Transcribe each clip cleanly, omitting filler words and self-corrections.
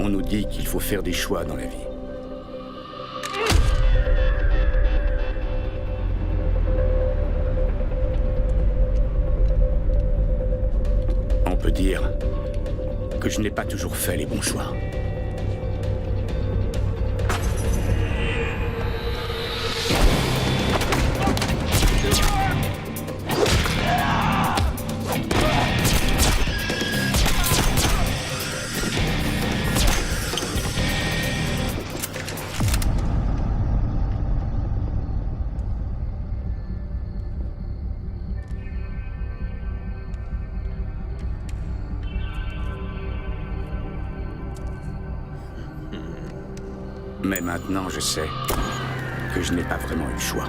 On nous dit qu'il faut faire des choix dans la vie. On peut dire que je n'ai pas toujours fait les bons choix. Mais maintenant, je sais que je n'ai pas vraiment eu le choix.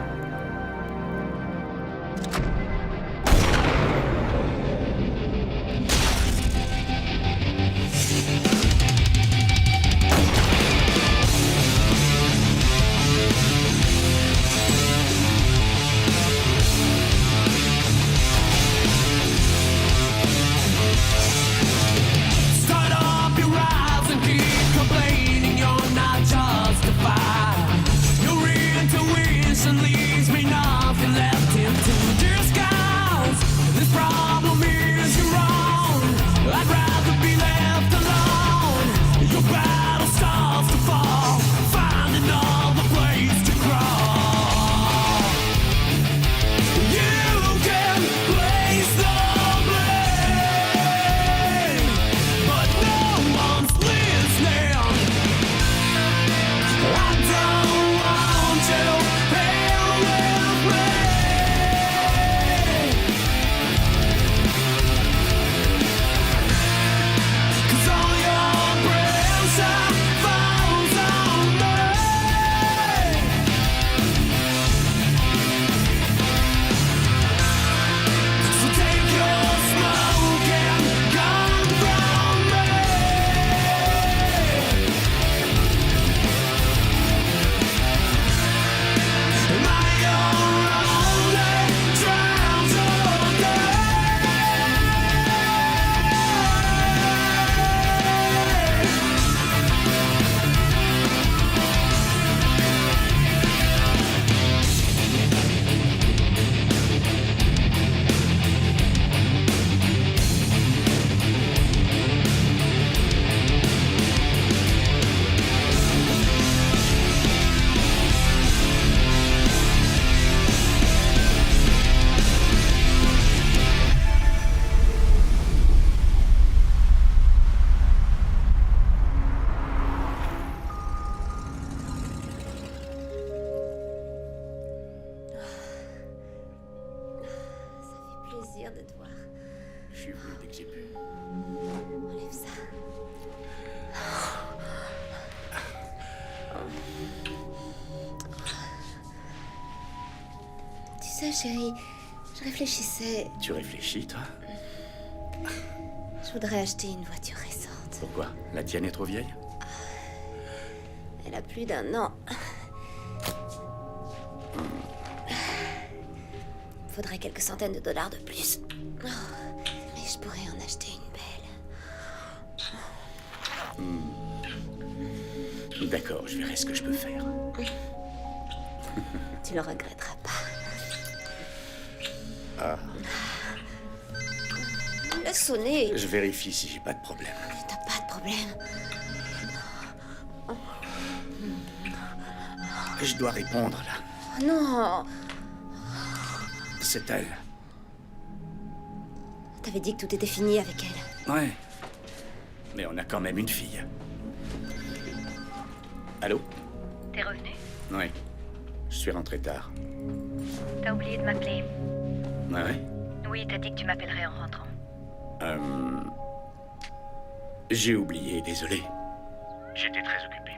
De te voir. Je suis venu dès que j'ai pu. Enlève ça. Tu sais, chérie, je réfléchissais. Tu réfléchis, toi? Je voudrais acheter une voiture récente. Pourquoi? La tienne est trop vieille? Elle a plus d'1 an. Faudrait quelques centaines de dollars de plus. Oh, mais je pourrais en acheter une belle. D'accord, je verrai ce que je peux faire. Tu le regretteras pas. Ah. Laisse sonner. Je vérifie si j'ai pas de problème. T'as pas de problème. Je dois répondre, là. Oh, non. C'est elle. T'avais dit que tout était fini avec elle. Ouais. Mais on a quand même une fille. Allô? T'es revenu? Ouais. Je suis rentré tard. T'as oublié de m'appeler. Ouais, ouais. Oui, t'as dit que tu m'appellerais en rentrant. J'ai oublié, désolé. J'étais très occupé.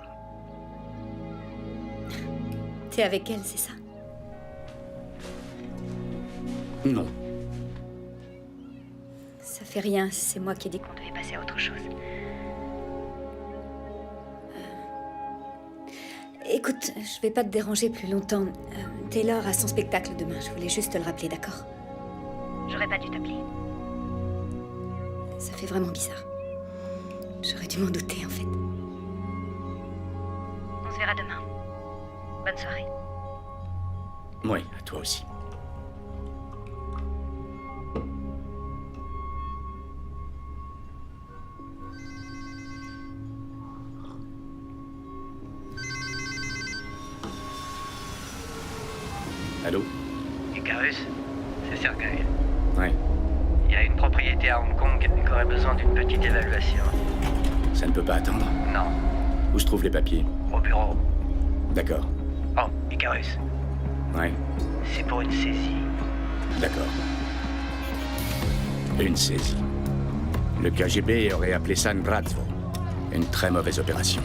T'es avec elle, c'est ça? Non. Ça fait rien, c'est moi qui ai dit On devait passer à autre chose. Écoute, je vais pas te déranger plus longtemps. Taylor a son spectacle demain, je voulais juste te le rappeler, d'accord? J'aurais pas dû t'appeler. Ça fait vraiment bizarre. J'aurais dû m'en douter, en fait. se verra demain. Bonne soirée. Oui, à toi aussi. Allô? Icarus, c'est Sergei. Ouais, Il y a une propriété à Hong Kong qui aurait besoin d'une petite évaluation. ça ne peut pas attendre. Non, Où se trouvent les papiers? au bureau. D'accord. Oh, Icarus, Ouais, c'est pour une saisie. d'accord. Une saisie. Le KGB aurait appelé ça Ndradzvo. Une très mauvaise opération.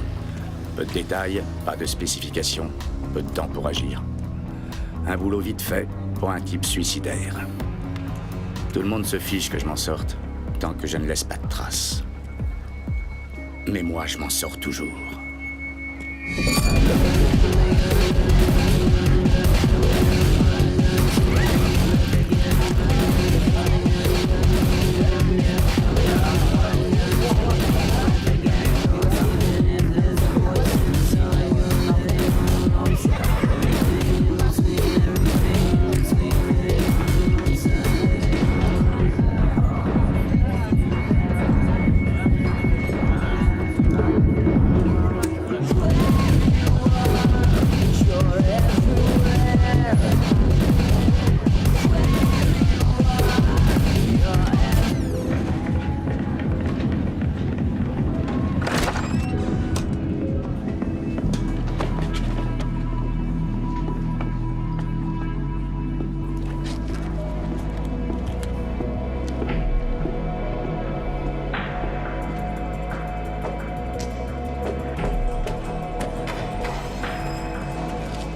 Peu de détails, pas de spécifications, peu de temps pour agir. Un boulot vite fait pour un type suicidaire. Tout le monde se fiche que je m'en sorte, tant que je ne laisse pas de traces. Mais moi, je m'en sors toujours.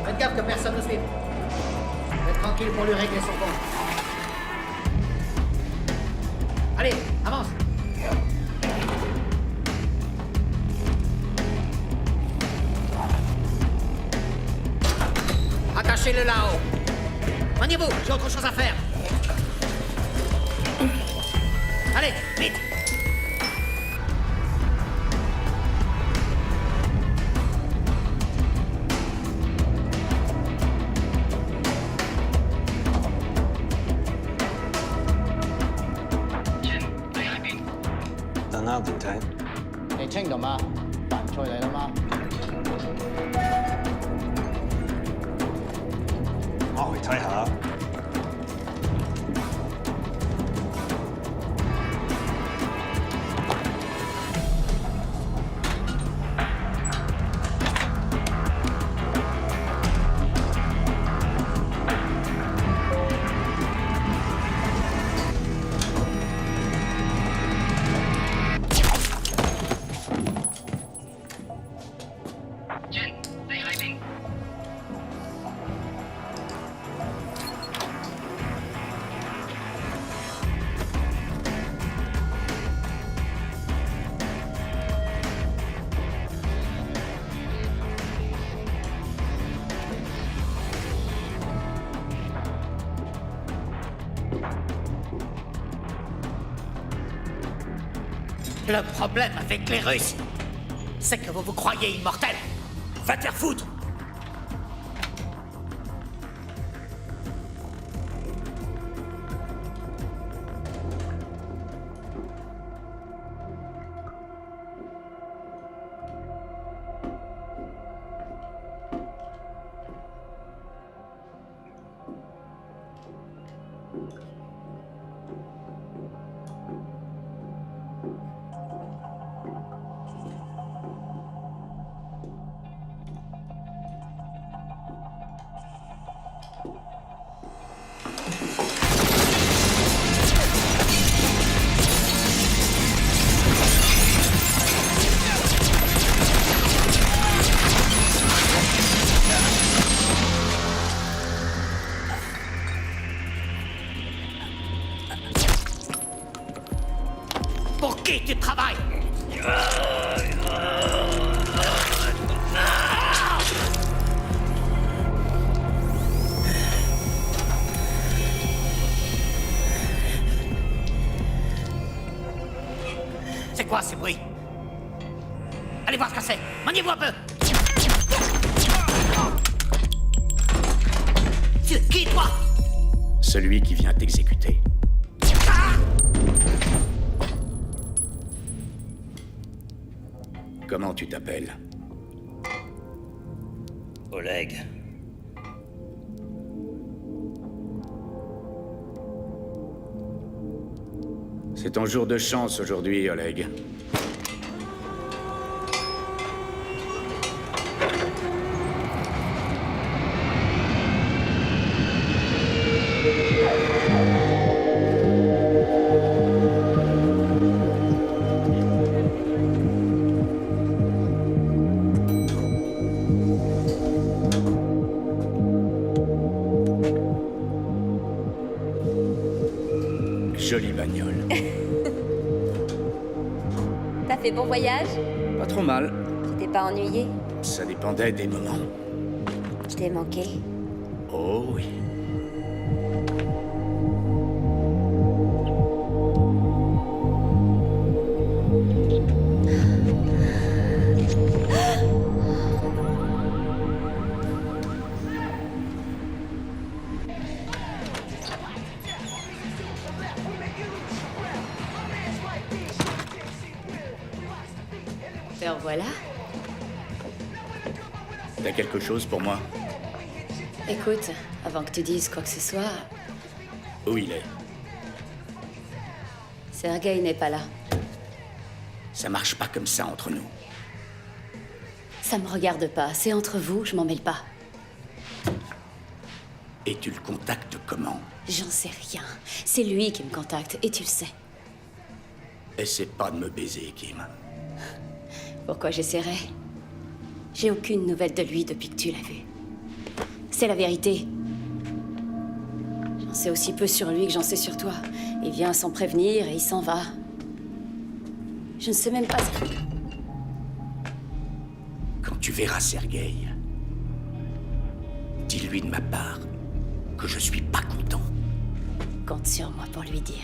Faites gaffe que personne ne suive. Faites tranquille pour lui régler son compte. Allez, avance. Attachez-le là-haut. Maniez-vous, j'ai autre chose à faire. Allez, vite.等啱點睇？你清到嗎？飯菜嚟啦嗎？我去睇下。Le problème avec les Russes, c'est que vous vous croyez immortel. Va te faire foutre. Pour qui tu travailles? C'est quoi ces bruits? Allez voir ce que c'est. Maniez-vous un peu. Celui qui vient t'exécuter. Comment tu t'appelles? Oleg. C'est ton jour de chance aujourd'hui, Oleg. Jolie bagnole. T'as fait bon voyage? Pas trop mal. Tu t'es pas ennuyé? Ça dépendait des moments. Je t'ai manqué. Oh oui. Te revoilà. T'as quelque chose pour moi? Écoute, avant que tu dises quoi que ce soit, Où il est? Sergueï n'est pas là. Ça marche pas comme ça entre nous. Ça me regarde pas, c'est entre vous, je m'en mêle pas. Et tu le contactes comment? J'en sais rien. C'est lui qui me contacte, et tu le sais. Essaie pas de me baiser, Kim. Pourquoi j'essaierais? J'ai aucune nouvelle de lui depuis que tu l'as vu. C'est la vérité. J'en sais aussi peu sur lui que j'en sais sur toi. Il vient sans prévenir et il s'en va. Je ne sais même pas ce qu'il... Quand tu verras Sergueï, dis-lui de ma part que je suis pas content. Compte sur moi pour lui dire.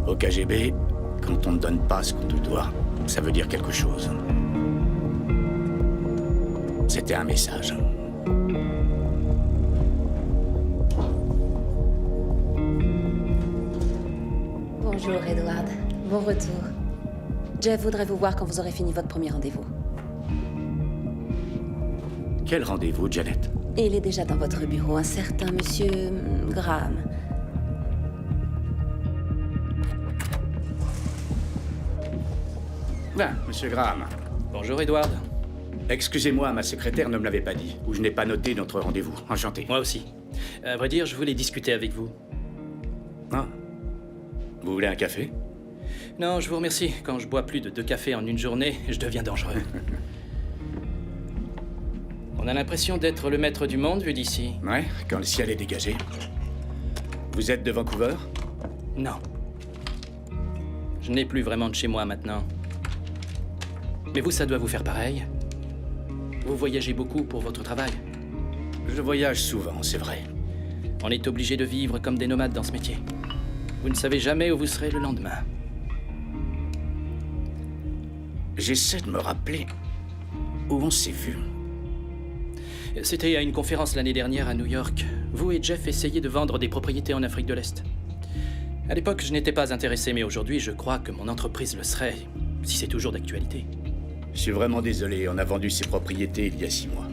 Au KGB, quand on ne donne pas ce qu'on te doit, ça veut dire quelque chose. C'était un message. Bonjour, Edward. Bon retour. Jeff voudrait vous voir quand vous aurez fini votre premier rendez-vous. Quel rendez-vous, Janet? Et il est déjà dans votre bureau, un certain monsieur Graham. Ben, monsieur Graham. Bonjour, Edward. Excusez-moi, ma secrétaire ne me l'avait pas dit, ou je n'ai pas noté notre rendez-vous. Enchanté. Moi aussi. À vrai dire, je voulais discuter avec vous. Ah. Vous voulez un café? Non, je vous remercie. Quand je bois plus de 2 cafés en une journée, je deviens dangereux. On a l'impression d'être le maître du monde, vu d'ici. Ouais, quand le ciel est dégagé. Vous êtes de Vancouver? Non. Je n'ai plus vraiment de chez moi maintenant. Mais vous, ça doit vous faire pareil. Vous voyagez beaucoup pour votre travail. Je voyage souvent, c'est vrai. On est obligé de vivre comme des nomades dans ce métier. Vous ne savez jamais où vous serez le lendemain. J'essaie de me rappeler où on s'est vus. C'était à une conférence l'année dernière à New York. Vous et Jeff essayiez de vendre des propriétés en Afrique de l'Est. À l'époque, je n'étais pas intéressé, mais aujourd'hui, je crois que mon entreprise le serait, si c'est toujours d'actualité. Je suis vraiment désolé, on a vendu ses propriétés il y a 6 mois.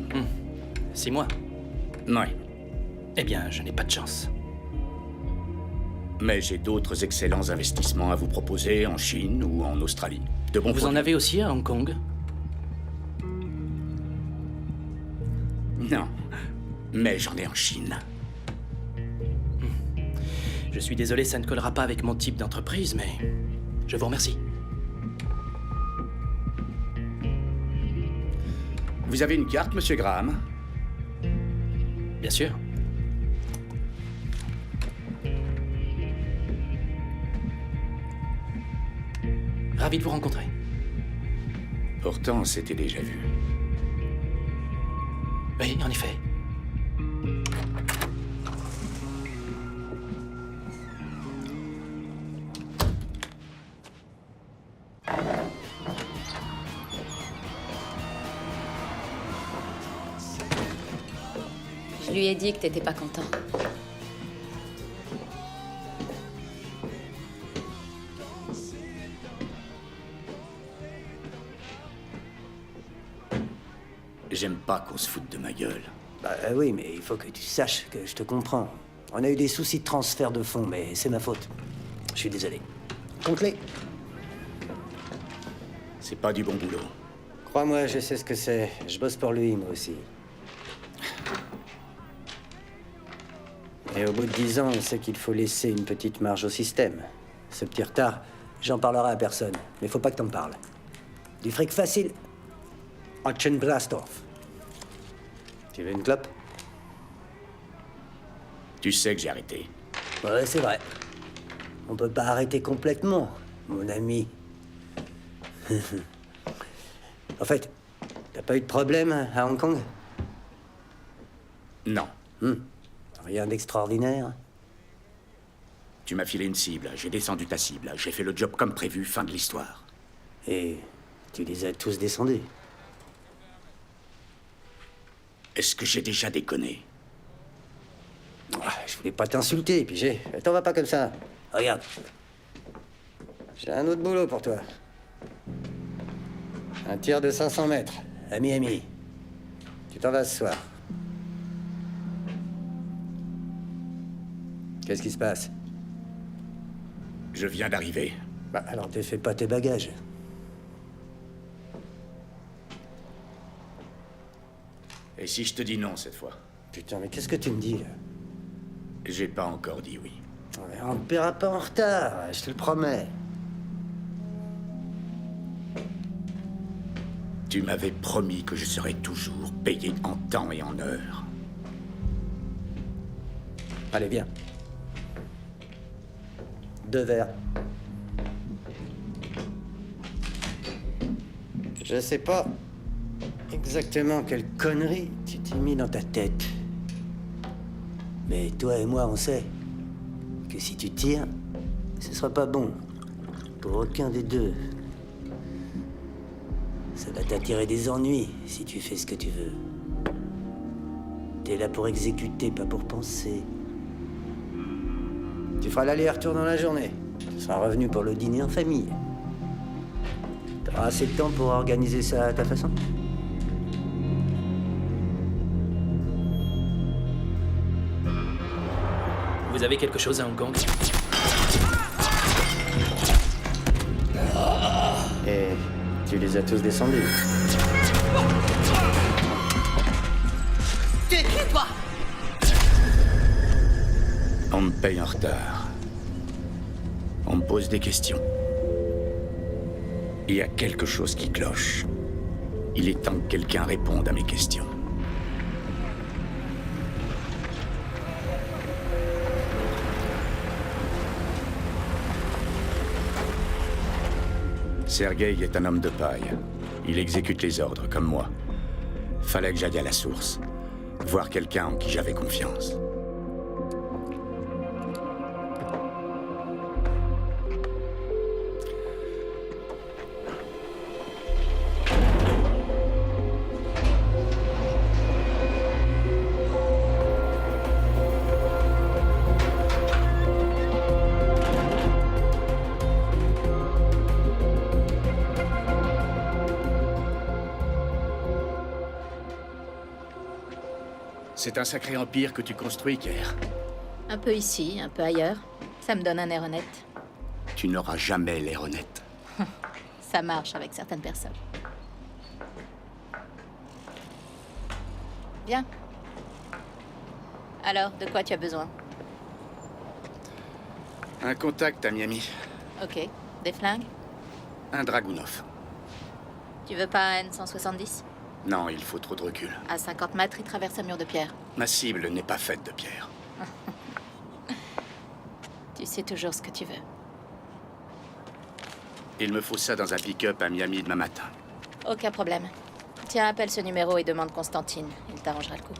6 mois. Ouais. Eh bien, je n'ai pas de chance. Mais j'ai d'autres excellents investissements à vous proposer en Chine ou en Australie. De bons Vous en produits. avez aussi à Hong Kong? Non. Mais j'en ai en Chine. Je suis désolé, ça ne collera pas avec mon type d'entreprise, mais je vous remercie. Vous avez une carte, monsieur Graham? Bien sûr. Ravi de vous rencontrer. Pourtant, on s'était déjà vu. Oui, en effet. Je lui ai dit que t'étais pas content. J'aime pas qu'on se foute de ma gueule. Bah oui, mais il faut que tu saches que je te comprends. On a eu des soucis de transfert de fonds, mais c'est ma faute. Je suis désolé. Compte-les. C'est pas du bon boulot. Crois-moi, je sais ce que c'est. Je bosse pour lui, moi aussi. Et au bout de 10 ans, on sait qu'il faut laisser une petite marge au système. Ce petit retard, j'en parlerai à personne. Mais faut pas que t'en parles. Du fric facile. Otchenbrastorf. Tu veux une clope? Tu sais que j'ai arrêté. Ouais, c'est vrai. On peut pas arrêter complètement, mon ami. En fait, t'as pas eu de problème à Hong Kong? Non. Rien d'extraordinaire? Tu m'as filé une cible, j'ai descendu ta cible, j'ai fait le job comme prévu, fin de l'histoire. Et tu les as tous descendus? Est-ce que j'ai déjà déconné? Je voulais pas t'insulter, pigé. T'en vas pas comme ça. Regarde. J'ai un autre boulot pour toi. Un tir de 500 mètres, à Miami. Tu t'en vas ce soir. Qu'est-ce qui se passe? Je viens d'arriver. Bah, alors défais pas tes bagages. Et si je te dis non cette fois? Putain, mais qu'est-ce que tu me dis, là? J'ai pas encore dit oui. Ouais, on ne paiera pas en retard, je te le promets. Tu m'avais promis que je serais toujours payé en temps et en heure. Allez, viens. 2 verres. Je sais pas exactement quelle connerie tu t'es mis dans ta tête. Mais toi et moi, on sait que si tu tires, ce sera pas bon. Pour aucun des deux. Ça va t'attirer des ennuis si tu fais ce que tu veux. T'es là pour exécuter, pas pour penser. Tu feras l'aller-retour dans la journée. Tu seras revenu pour le dîner en famille. T'auras assez de temps pour organiser ça à ta façon. Vous avez quelque chose à Hong Kong? Et tu les as tous descendus. Tu es qui, toi? On me paye en retard. On me pose des questions. Il y a quelque chose qui cloche. Il est temps que quelqu'un réponde à mes questions. Sergueï est un homme de paille. Il exécute les ordres, comme moi. Fallait que j'aille à la source. Voir quelqu'un en qui j'avais confiance. C'est un sacré empire que tu construis, Kerr. Un peu ici, un peu ailleurs. Ça me donne un air honnête. Tu n'auras jamais l'air honnête. Ça marche avec certaines personnes. Bien. Alors, de quoi tu as besoin? Un contact à Miami. Ok. Des flingues? Un Dragunov. Tu veux pas un N170? Non, il faut trop de recul. À 50 mètres, il traverse un mur de pierre. Ma cible n'est pas faite de pierre. Tu sais toujours ce que tu veux. Il me faut ça dans un pick-up à Miami demain matin. Aucun problème. Tiens, appelle ce numéro et demande Constantine. Il t'arrangera le coup.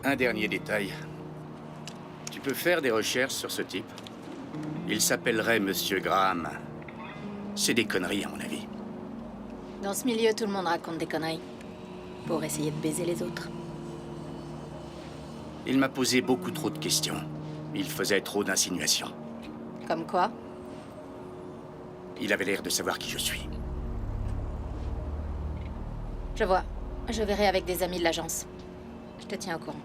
Un dernier détail. Tu peux faire des recherches sur ce type? Il s'appellerait Monsieur Graham. C'est des conneries, à mon avis. Dans ce milieu, tout le monde raconte des conneries. Pour essayer de baiser les autres. Il m'a posé beaucoup trop de questions. Il faisait trop d'insinuations. Comme quoi? Il avait l'air de savoir qui je suis. Je vois. Je verrai avec des amis de l'agence. Je te tiens au courant.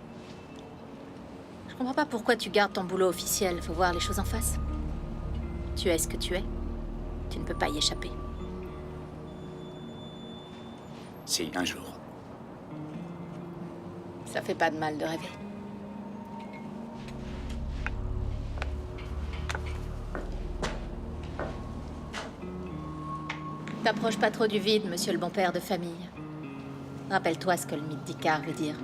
Je comprends pas pourquoi tu gardes ton boulot officiel. Faut voir les choses en face. Tu es ce que tu es. Tu ne peux pas y échapper. Si, un jour. Ça fait pas de mal de rêver. T'approches pas trop du vide, monsieur le bon père de famille. Rappelle-toi ce que le mythe d'Icare veut dire.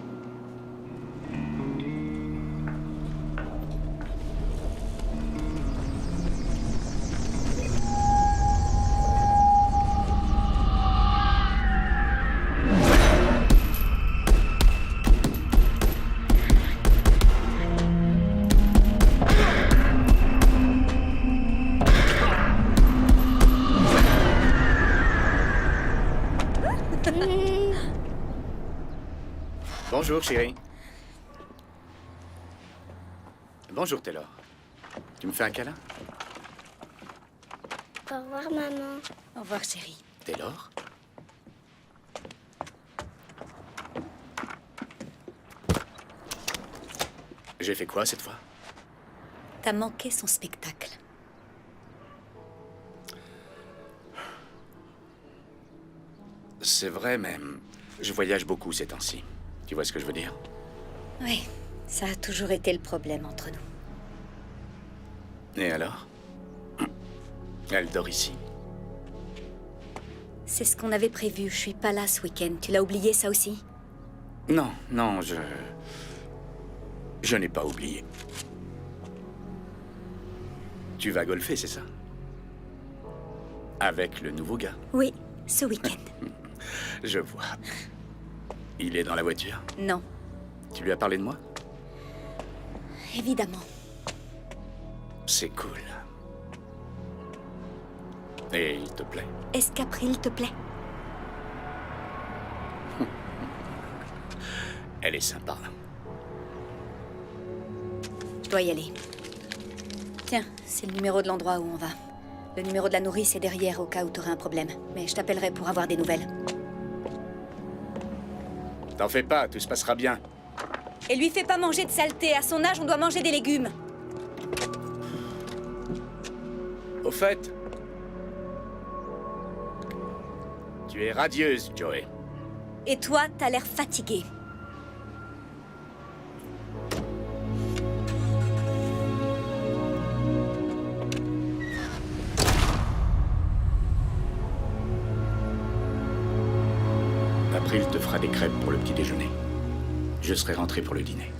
Bonjour, chérie. Bonjour, Taylor. Tu me fais un câlin? Au revoir, maman. Au revoir, chérie. Taylor? J'ai fait quoi cette fois? T'as manqué son spectacle. C'est vrai, mais je voyage beaucoup ces temps-ci. Tu vois ce que je veux dire? Oui, ça a toujours été le problème entre nous. Et alors? Elle dort ici. C'est ce qu'on avait prévu. Je suis pas là ce week-end. Tu l'as oublié, ça aussi? Non, non, je n'ai pas oublié. Tu vas golfer, c'est ça? Avec le nouveau gars? Oui, ce week-end. Je vois. Il est dans la voiture? Non, Tu lui as parlé de moi? évidemment. C'est cool. Et il te plaît? Est-ce qu'April te plaît? Elle est sympa. Je dois y aller. Tiens, c'est le numéro de l'endroit où on va. Le numéro de la nourrice est derrière au cas où t'aurais un problème. Mais je t'appellerai pour avoir des nouvelles. T'en fais pas, tout se passera bien. Et lui fais pas manger de saleté. À son âge, on doit manger des légumes. Au fait, tu es radieuse, Joey. Et toi, t'as l'air fatigué. April te fera des crêpes pour le petit déjeuner. Je serai rentré pour le dîner.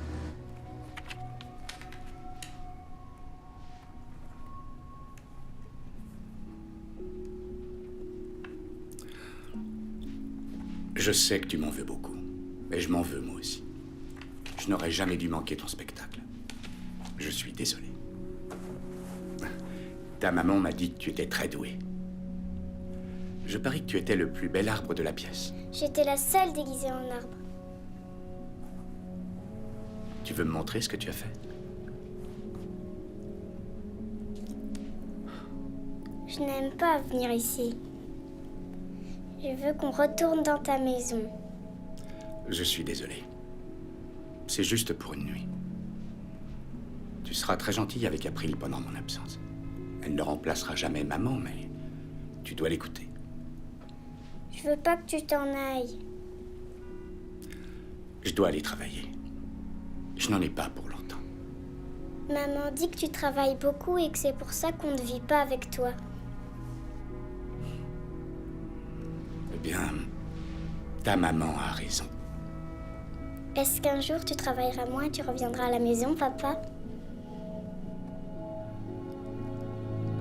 Je sais que tu m'en veux beaucoup, mais je m'en veux moi aussi. Je n'aurais jamais dû manquer ton spectacle. Je suis désolé. Ta maman m'a dit que tu étais très doué. Je parie que tu étais le plus bel arbre de la pièce. J'étais la seule déguisée en arbre. Tu veux me montrer ce que tu as fait? Je n'aime pas venir ici. Je veux qu'on retourne dans ta maison. Je suis désolé. C'est juste pour une nuit. Tu seras très gentille avec April pendant mon absence. Elle ne remplacera jamais maman, mais tu dois l'écouter. Je veux pas que tu t'en ailles. Je dois aller travailler. Je n'en ai pas pour longtemps. Maman dit que tu travailles beaucoup et que c'est pour ça qu'on ne vit pas avec toi. Eh bien, ta maman a raison. Est-ce qu'un jour tu travailleras moins et tu reviendras à la maison, papa?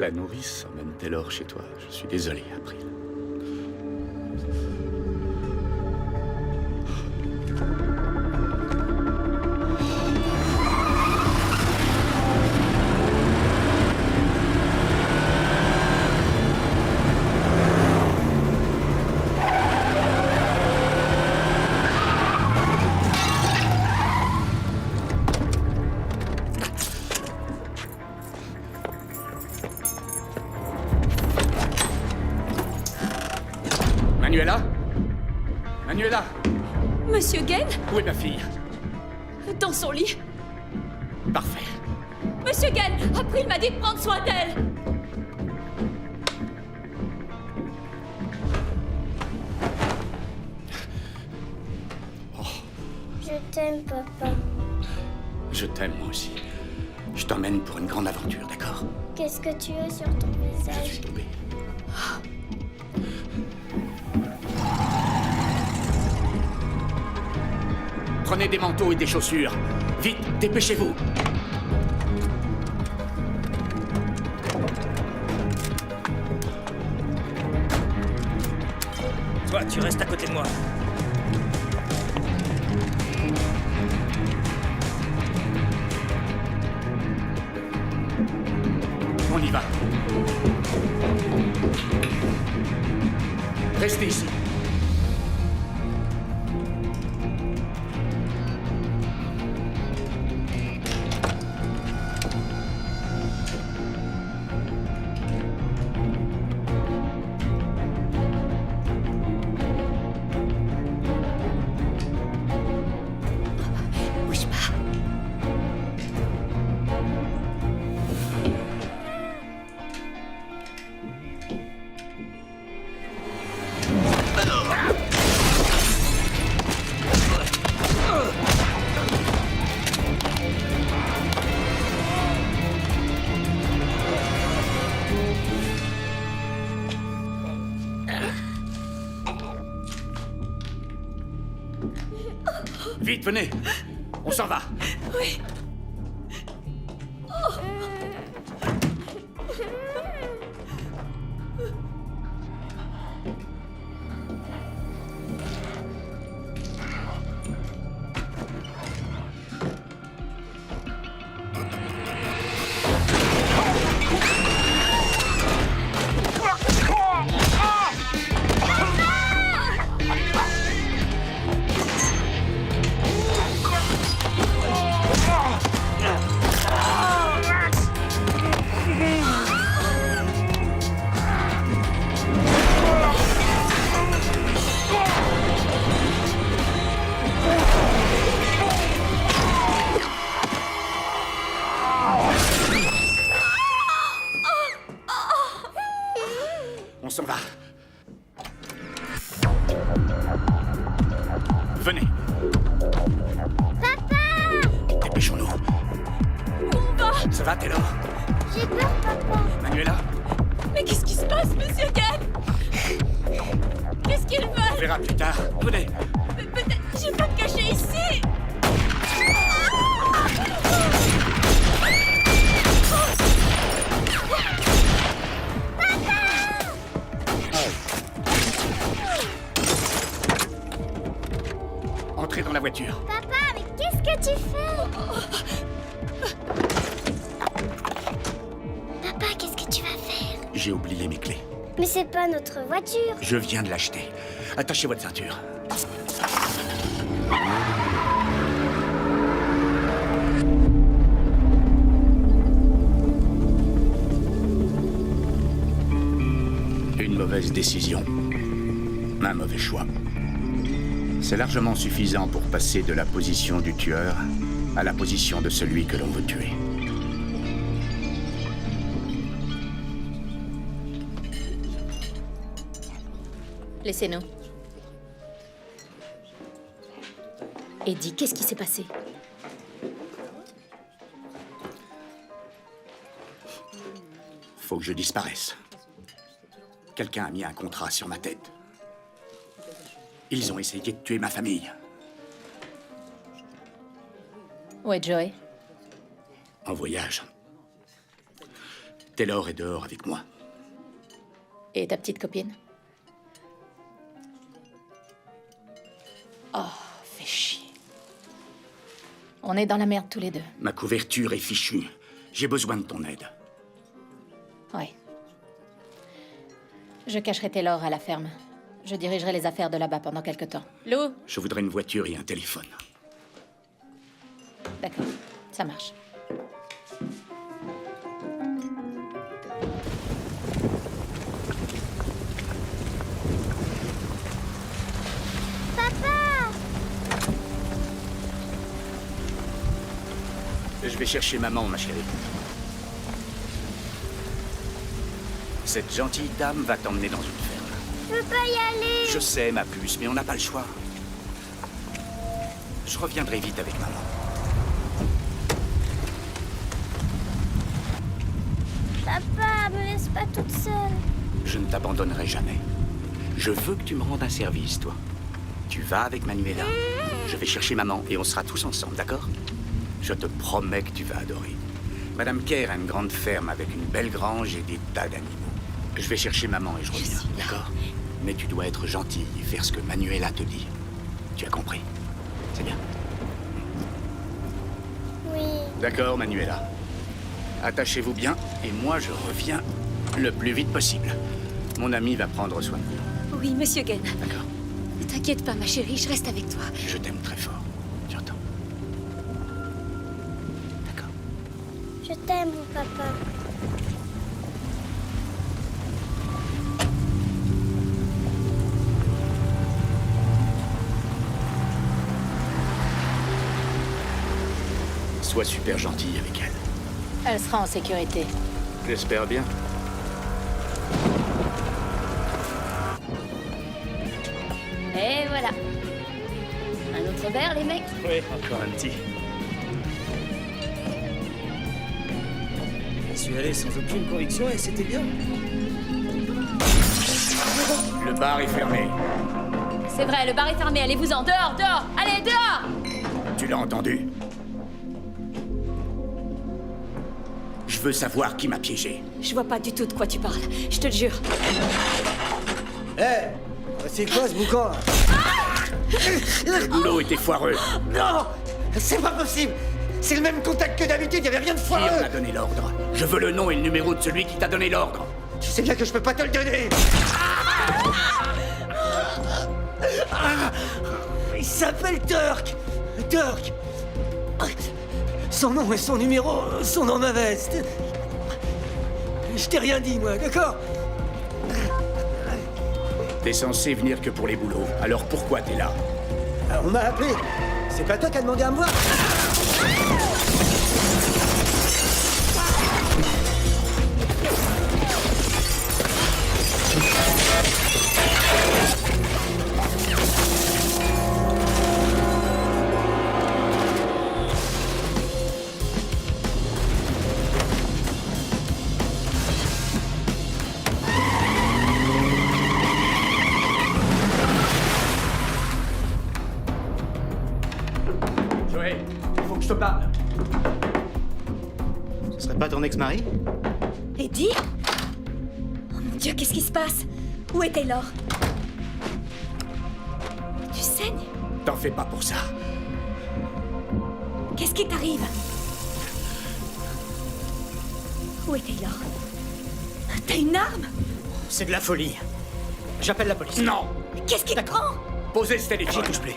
La nourrice emmène Taylor chez toi. Je suis désolé, April. Manuela? Manuela? Monsieur Gain? Où est ma fille? Dans son lit. Parfait. Monsieur Gain, April m'a dit de prendre soin d'elle. Je t'aime, papa. Je t'aime, moi aussi. Je t'emmène pour une grande aventure, d'accord? Qu'est-ce que tu as sur ton Je visage? suis tombé. Prenez des manteaux et des chaussures. Vite, dépêchez-vous. Toi, tu restes à côté de moi. On y va. Restez ici. Bouge pas. Vite, venez. On s'en va. Oui. On s'en va. Venez. Papa! Dépêchons-nous. Où on va? Ça va, Taylor? J'ai peur, papa. Manuela? Mais qu'est-ce qui se passe, Monsieur Gain? Qu'est-ce qu'ils On veulent? verra plus tard. Venez. Mais peut-être... J'ai pas me cacher ici. Entrez dans la voiture. Papa, mais qu'est-ce que tu fais? Papa, qu'est-ce que tu vas faire? J'ai oublié mes clés. Mais c'est pas notre voiture. Je viens de l'acheter. Attachez votre ceinture. Une mauvaise décision. Un mauvais choix. C'est largement suffisant pour passer de la position du tueur à la position de celui que l'on veut tuer. Laissez-nous. Eddie, qu'est-ce qui s'est passé? Faut que je disparaisse. Quelqu'un a mis un contrat sur ma tête. Ils ont essayé de tuer ma famille. Où est Joey? En voyage. Taylor est dehors avec moi. Et ta petite copine? Oh, fais chier. On est dans la merde tous les deux. Ma couverture est fichue. J'ai besoin de ton aide. Ouais. Je cacherai Taylor à la ferme. Je dirigerai les affaires de là-bas pendant quelque temps. Lou? Je voudrais une voiture et un téléphone. D'accord, ça marche. Je vais chercher maman, ma chérie. Cette gentille dame va t'emmener dans une ferme. Je veux pas y aller. Je sais, ma puce, mais on n'a pas le choix. Je reviendrai vite avec maman. Papa, me laisse pas toute seule. Je ne t'abandonnerai jamais. Je veux que tu me rendes un service, toi. Tu vas avec Manuela. Je vais chercher maman et on sera tous ensemble, d'accord? Je te promets que tu vas adorer. Madame Kerr a une grande ferme avec une belle grange et des tas d'animaux. Je vais chercher maman et je reviens, d'accord? Mais tu dois être gentil et faire ce que Manuela te dit. Tu as compris? C'est bien? Oui. D'accord, Manuela. Attachez-vous bien et moi je reviens le plus vite possible. Mon ami va prendre soin de vous. Oui, monsieur Gain. D'accord? Ne t'inquiète pas, ma chérie, je reste avec toi. Je t'aime très fort. Tu entends? D'accord. Je t'aime, papa. Sois super gentil avec elle. Elle sera en sécurité. J'espère bien. Et voilà. Un autre verre, les mecs? Oui, encore un petit. Je suis allé sans aucune conviction et c'était bien. Le bar est fermé. C'est vrai, le bar est fermé, allez-vous-en. Dehors, dehors. Allez, dehors. Tu l'as entendu? Je veux savoir qui m'a piégé. Je vois pas du tout de quoi tu parles, je te le jure. Hé, c'est quoi ce boucan là? Le boulot était foireux. Non, c'est pas possible. C'est le même contact que d'habitude, y avait rien de Qui foireux. en a donné l'ordre? Je veux le nom et le numéro de celui qui t'a donné l'ordre. Tu sais bien que je peux pas te le donner. Il s'appelle Turk. Turk. Son nom et son numéro sont dans ma veste. Je t'ai rien dit, moi, d'accord? T'es censé venir que pour les boulots. Alors pourquoi t'es là? On m'a appelé. C'est pas toi qui as demandé à me voir? Joey, il faut que je te parle. Ce serait pas ton ex-mari? Eddie? Oh mon Dieu, qu'est-ce qui se passe? Où est Taylor? Tu saignes? T'en fais pas pour ça. Qu'est-ce qui t'arrive? Où est Taylor? T'as une arme? C'est de la folie. J'appelle la police. Non! Qu'est-ce qui te prend? Posez ce téléphone. J'y touche plus.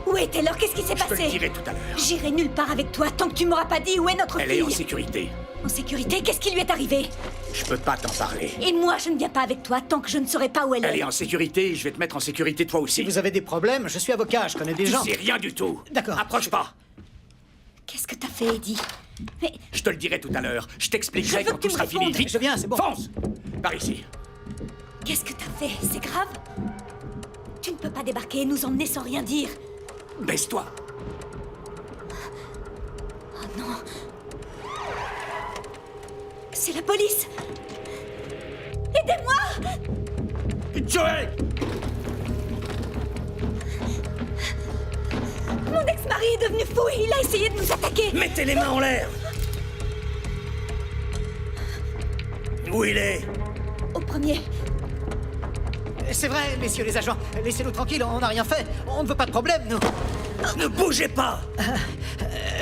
Où est Taylor? Qu'est-ce qui s'est Je te le passé? dirai tout à l'heure. J'irai nulle part avec toi tant que tu m'auras pas dit où est notre Elle fille. est en sécurité. En sécurité? Qu'est-ce qui lui est arrivé? Je peux pas t'en parler. Et moi, je ne viens pas avec toi tant que je ne saurai pas où elle Elle est. est en sécurité et je vais te mettre en sécurité toi aussi. Si vous avez des problèmes, je suis avocat, je connais des Tu gens. sais rien du tout. D'accord. Approche pas. Qu'est-ce que t'as fait, Eddie? Mais Je te le dirai tout à l'heure. Je Je t'expliquerai veux quand que tu tout me sera fini. répondes. Vite. Je viens, c'est bon. Fonce. Par ici. qu'est-ce que t'as fait? C'est grave? Tu ne peux pas débarquer et nous emmener sans rien dire. Baisse-toi. Oh non. C'est la police. Aidez-moi! Joey! Mon ex-mari est devenu fou et il a essayé de nous attaquer. Mettez les mains en l'air. Où il est? Au premier. C'est vrai, messieurs les agents. Laissez-nous tranquilles, on n'a rien fait. On ne veut pas de problème, nous. Ne bougez pas.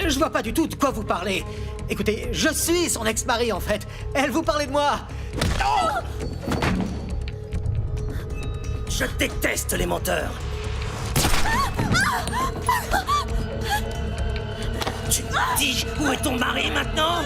Je vois pas du tout de quoi vous parlez. Écoutez, je suis son ex-mari, en fait. Elle vous parlait de moi. Oh! Je déteste les menteurs. Tu me dis où est ton mari maintenant?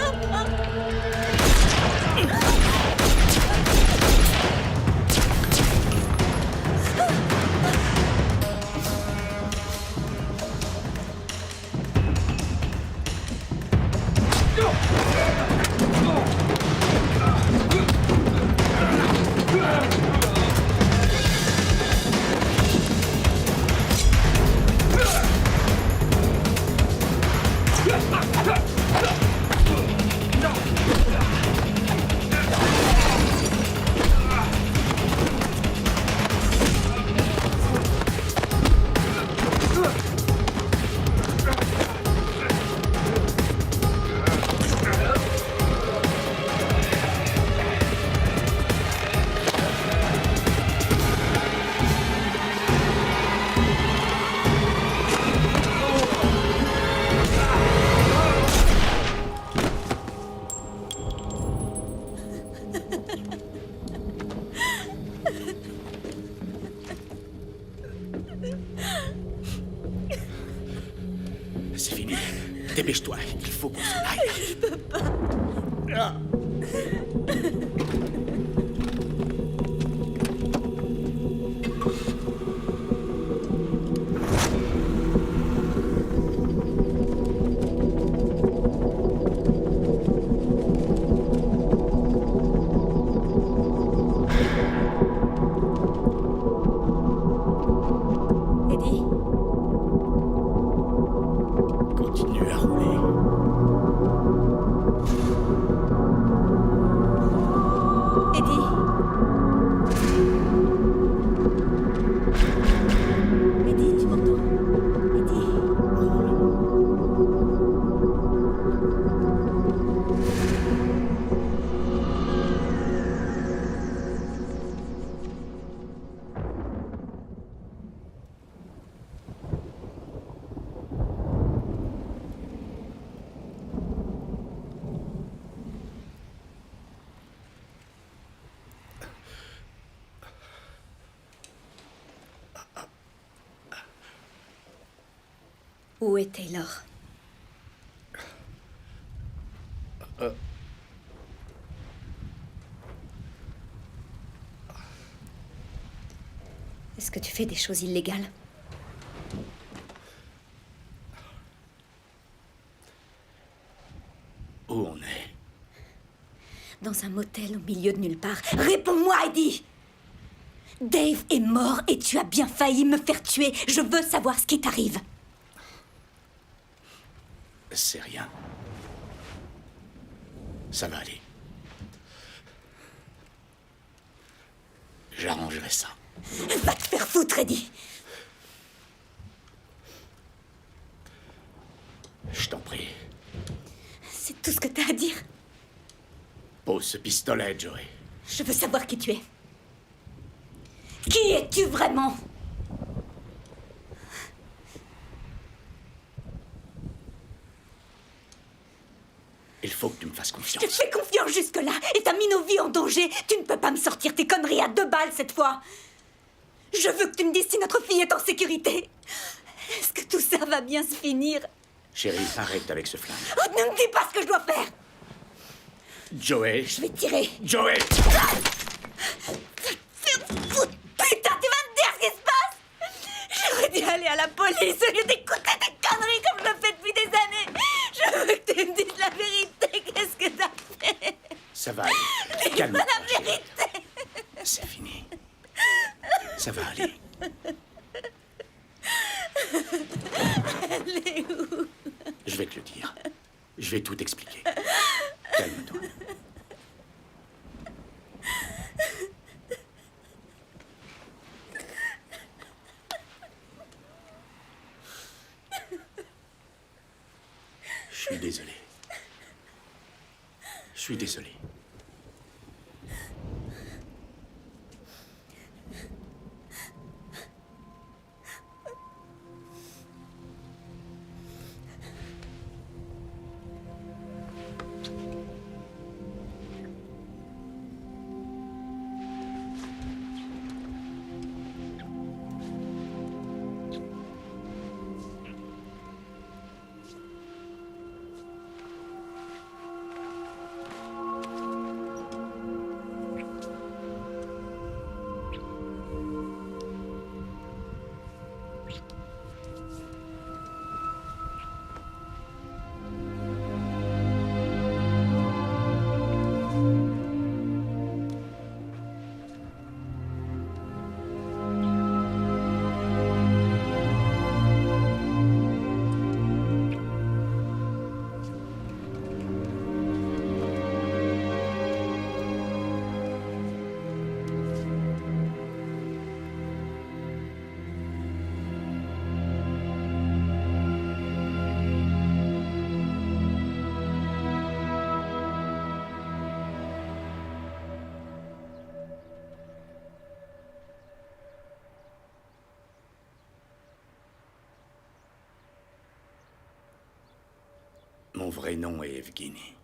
C'est fini. Dépêche-toi, il faut qu'on s'en aille. Je peux pas. Ah. Eddie? Continue à rouler. Eddie? Eddie, tu m'entends? Eddie? Où est Taylor? Est-ce que tu fais des choses illégales? Où on est? Dans un motel au milieu de nulle part. Réponds-moi, Eddie! Dave est mort et tu as bien failli me faire tuer. Je veux savoir ce qui t'arrive. C'est rien. Ça va aller. J'arrangerai ça. Va te faire foutre, Eddie! Je t'en prie. C'est tout ce que t'as à dire. Pose ce pistolet, Joey. Je veux savoir qui tu es. Qui es-tu vraiment? Il faut que tu me fasses Je confiance. te fais confiance jusque-là et t'as mis nos vies en danger. Tu ne peux pas me sortir tes conneries à 2 balles cette fois. Je veux que tu me dises si notre fille est en sécurité. Est-ce que tout ça va bien se finir? Chérie, arrête avec ce flingue. Oh, ne me dis pas ce que je dois faire. Joey. Je vais tirer. Joey. Faire foutre. Putain, tu vas me dire ce qui se passe? J'aurais dû aller à la police au lieu d'écouter tes conneries comme je le fais depuis des années. Je veux que tu me dises la vérité. Qu'est-ce que t'as fait? Ça va aller. Dis-moi Calme-toi. la vérité. C'est fini. Ça va aller. Elle est où? Je vais te le dire. Je vais tout expliquer. Calme-toi. Je suis désolé. Je suis désolé. Mon vrai nom est Evgeny.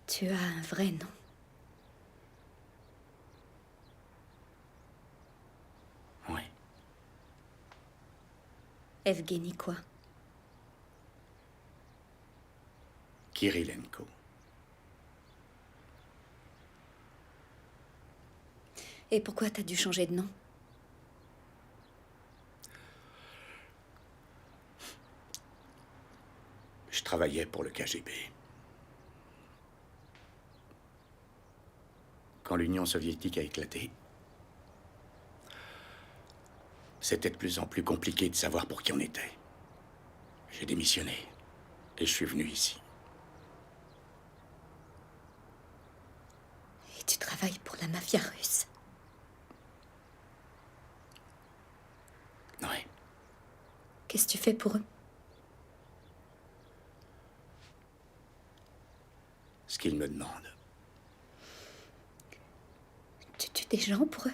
Tu as un vrai nom. Oui. Evgeny quoi? Kirilenko. Et pourquoi t'as dû changer de nom? Je travaillais pour le KGB. Quand l'Union soviétique a éclaté, c'était de plus en plus compliqué de savoir pour qui on était. J'ai démissionné et je suis venu ici. Et tu travailles pour la mafia russe? Oui. Qu'est-ce que tu fais pour eux? Ce qu'ils me demandent. Tu tues des gens pour eux?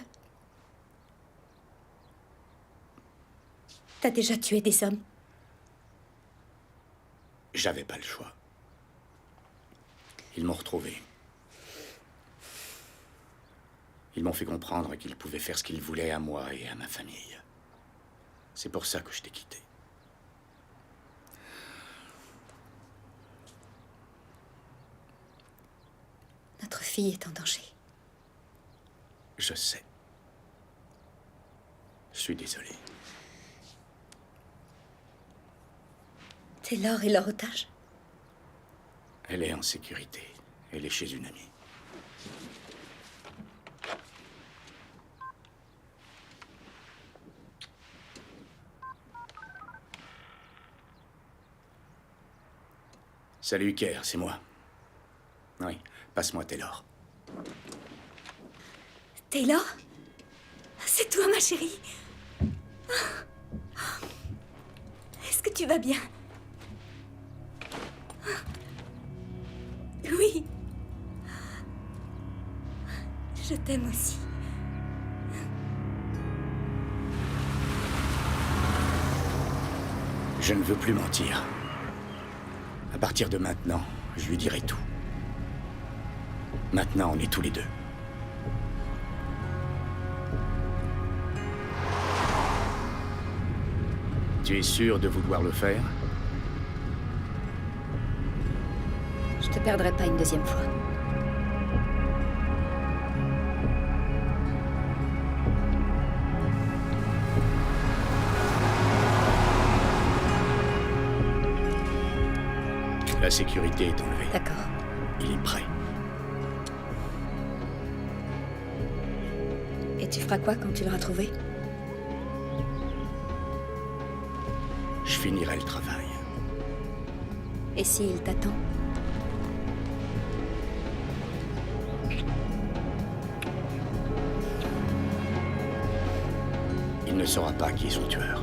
T'as déjà tué des hommes? J'avais pas le choix. Ils m'ont retrouvé. Ils m'ont fait comprendre qu'ils pouvaient faire ce qu'ils voulaient à moi et à ma famille. C'est pour ça que je t'ai quitté. Notre fille est en danger. Je sais. Je suis désolé. Taylor est leur otage? Elle est en sécurité. Elle est chez une amie. Salut, Kerr, c'est moi. Oui, passe-moi Taylor. Taylor? C'est toi, ma chérie? Est-ce que tu vas bien? Oui. Je t'aime aussi. Je ne veux plus mentir. À partir de maintenant, je lui dirai tout. Maintenant, on est tous les deux. Tu es sûr de vouloir le faire? Je te perdrai pas une deuxième fois. La sécurité est enlevée. D'accord. Il est prêt. Et tu feras quoi quand tu l'auras trouvé? Je finirai le travail. Et s'il t'attend? Il ne saura pas qui est son tueur.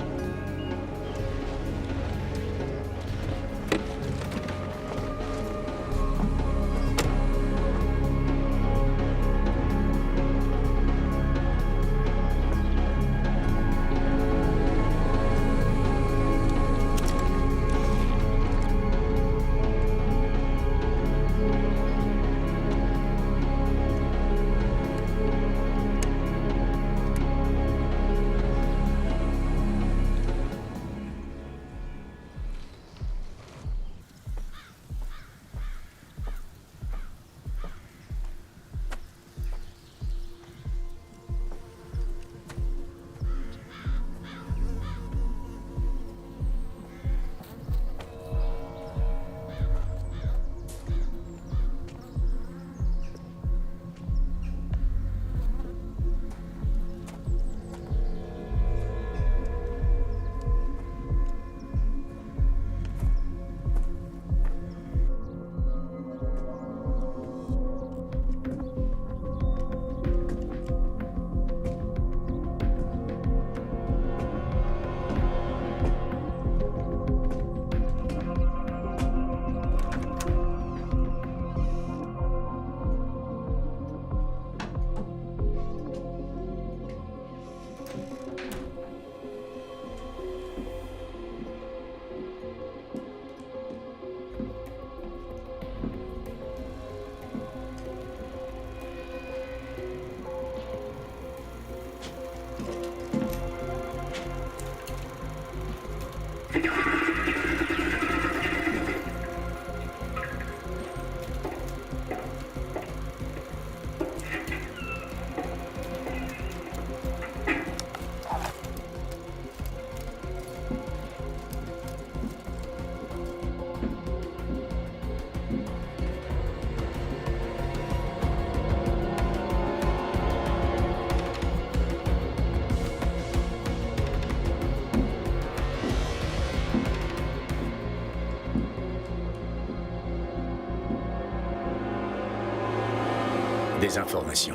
Les informations.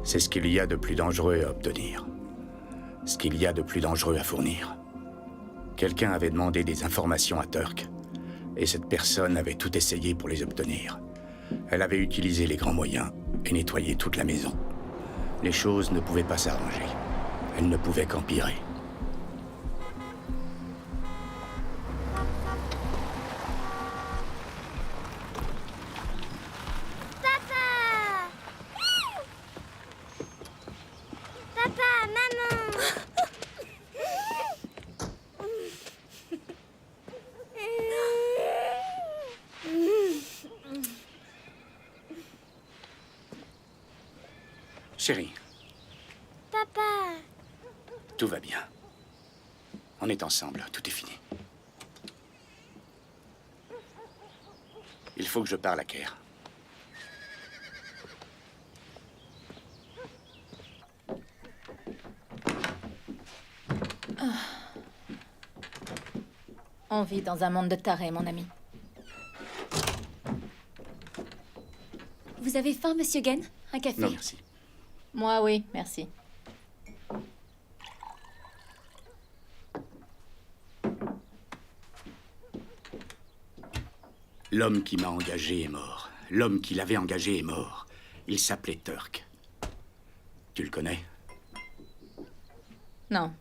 C'est ce qu'il y a de plus dangereux à obtenir. Ce qu'il y a de plus dangereux à fournir. Quelqu'un avait demandé des informations à Turk, et cette personne avait tout essayé pour les obtenir. Elle avait utilisé les grands moyens et nettoyé toute la maison. Les choses ne pouvaient pas s'arranger. Elles ne pouvaient qu'empirer. Chérie. Papa. Tout va bien. On est ensemble, tout est fini. Il faut que je parle à Kerr. On vit dans un monde de tarés, mon ami. Vous avez faim, monsieur Gen? Un café? Non, merci. Moi, oui, merci. L'homme qui m'a engagé est mort. L'homme qui l'avait engagé est mort. Il s'appelait Turk. Tu le connais? Non.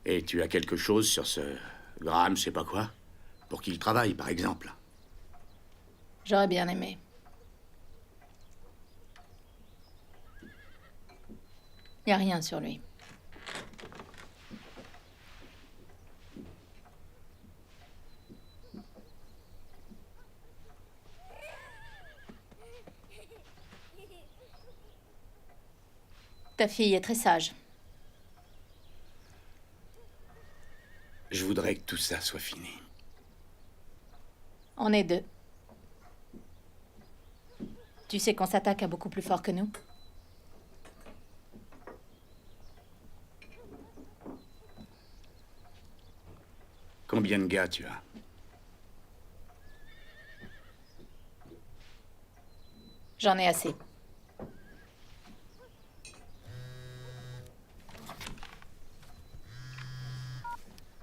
Et tu as quelque chose sur ce Graham, je sais pas quoi? Pour qui il travaille, par exemple? J'aurais bien aimé. Y a rien sur lui. Ta fille est très sage. Je voudrais que tout ça soit fini. On est deux. Tu sais qu'on s'attaque à beaucoup plus fort que nous? Combien de gars tu as? J'en ai assez.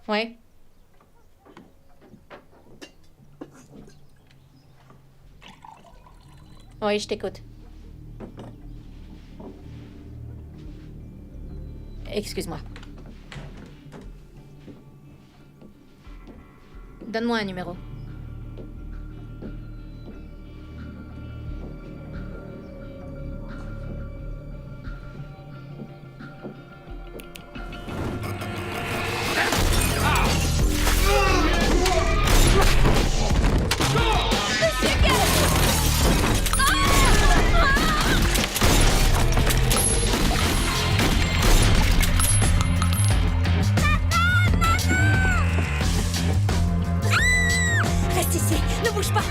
Ouais. Oui, je t'écoute. Excuse-moi. Donne-moi un numéro. Reste ici, ne bouge pas.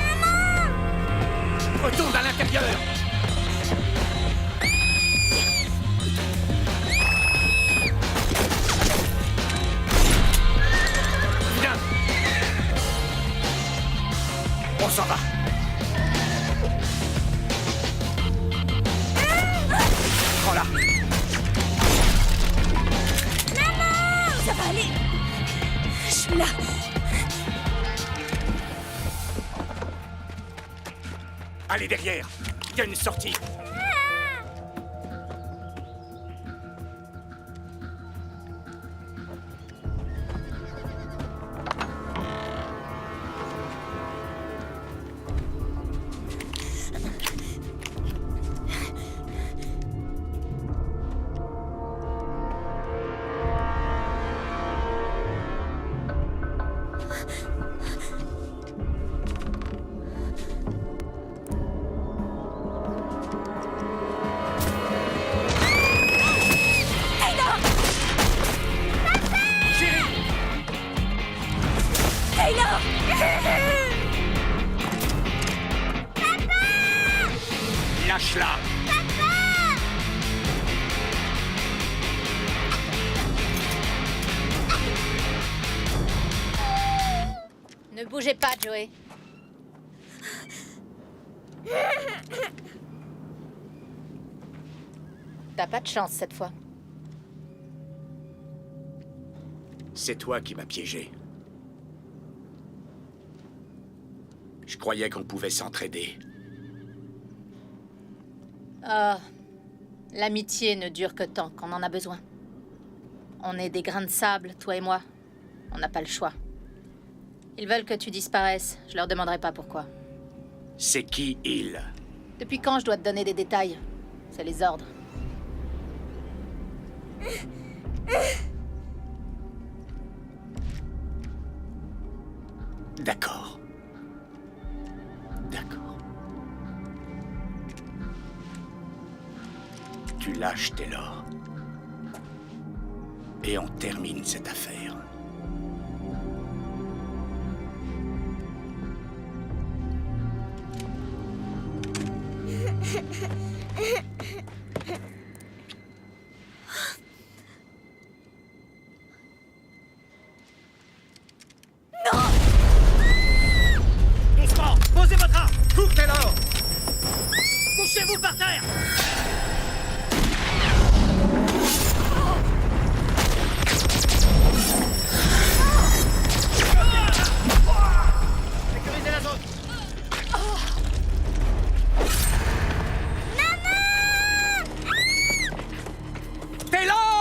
Retourne à l'intérieur! Viens! On s'en va! Prends-la! Ça va aller. Je suis là. Allez derrière! Il y a une sortie! Lâche-la! bougez pas, Joey. T'as pas de chance cette fois. C'est toi qui m'as piégé. Je croyais qu'on pouvait s'entraider. Ah, l'amitié ne dure que tant qu'on en a besoin. On est des grains de sable, toi et moi. On n'a pas le choix. Ils veulent que tu disparaisses. Je leur demanderai pas pourquoi. C'est qui, il? Depuis quand je dois te donner des détails? C'est les ordres. D'accord. D'accord. Tu lâches Taylor. Et on termine cette affaire. Doucement! Posez votre arme! Coupe Taylor! Couchez-vous par terre! Sécurisez la zone! Taylor!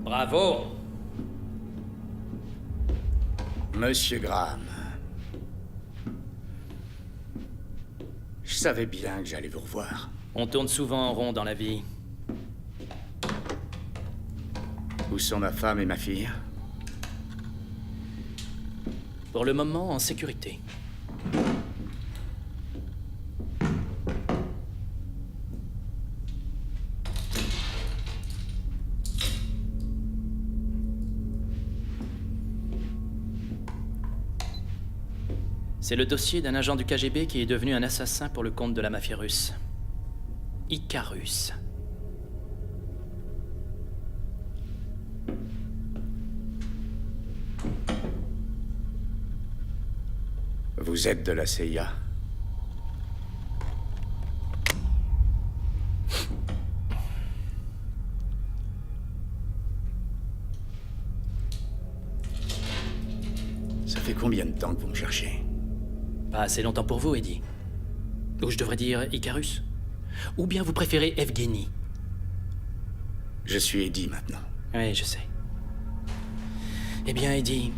Bravo! Monsieur Graham. Je savais bien que j'allais vous revoir. On tourne souvent en rond dans la vie. Où sont ma femme et ma fille? Pour le moment, en sécurité. C'est le dossier d'un agent du KGB qui est devenu un assassin pour le compte de la mafia russe. Icarus. Vous êtes de la CIA. Ça fait combien de temps que vous me cherchez? Pas assez longtemps pour vous, Eddie. Ou je devrais dire Icarus. Ou bien vous préférez Evgeny. Je suis Eddie maintenant. Oui, je sais. Eh bien, Eddie...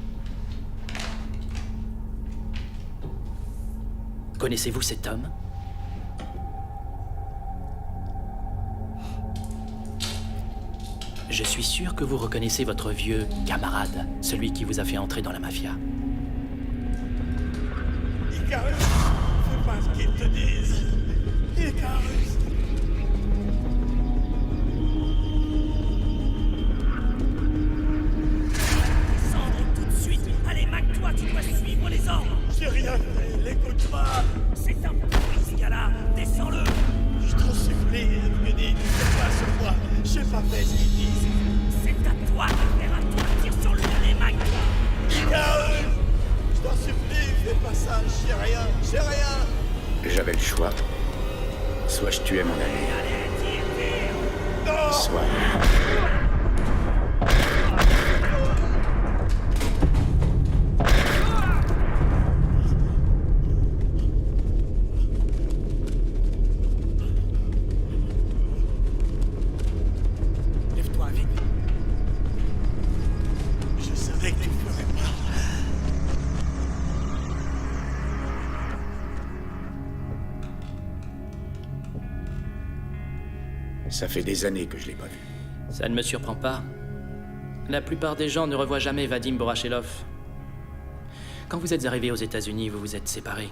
Connaissez-vous cet homme? Je suis sûr que vous reconnaissez votre vieux camarade, celui qui vous a fait entrer dans la mafia. Icarus, fais pas ce qu'ils te disent. Icarus. Descendre tout de suite. Allez, Mac, toi, tu dois suivre les ordres. J'ai rien fait, l'écoute pas. C'est un pourri, ce gars-là. Descends-le. Je t'en supplie, Evgeny, ne fais pas sur moi. J'ai pas fait ce qu'ils disent. C'est à toi de faire un tour. Tire sur lui, allez, Mac. Icarus, je t'en supplie, fais pas ça. J'ai rien, j'ai rien. J'avais le choix. Soit je tuais mon ami, Allez, tire. Non. soit... Lève-toi, vite. Je savais que tu le ferais pas. Ça fait des années que je l'ai pas vu. Ça ne me surprend pas. La plupart des gens ne revoient jamais Vadim Borachelov. Quand vous êtes arrivé aux États-Unis, vous vous êtes séparés.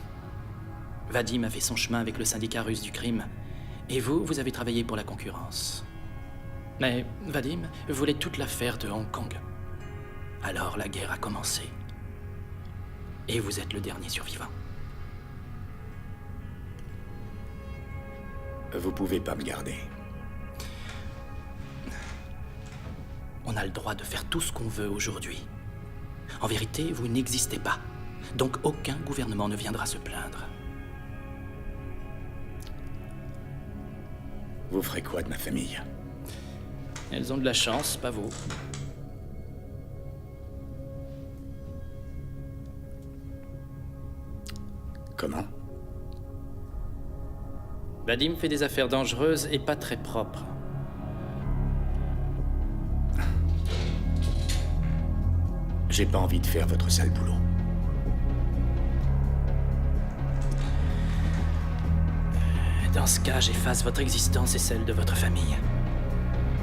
Vadim a fait son chemin avec le syndicat russe du crime. Et vous avez travaillé pour la concurrence. Mais Vadim voulait toute l'affaire de Hong Kong. Alors la guerre a commencé. Et vous êtes le dernier survivant. Vous pouvez pas me garder. On a le droit de faire tout ce qu'on veut aujourd'hui. En vérité, vous n'existez pas. Donc aucun gouvernement ne viendra se plaindre. Vous ferez quoi de ma famille? Elles ont de la chance, pas vous. Comment? Vadim fait des affaires dangereuses et pas très propres. J'ai pas envie de faire votre sale boulot. Dans ce cas, j'efface votre existence et celle de votre famille.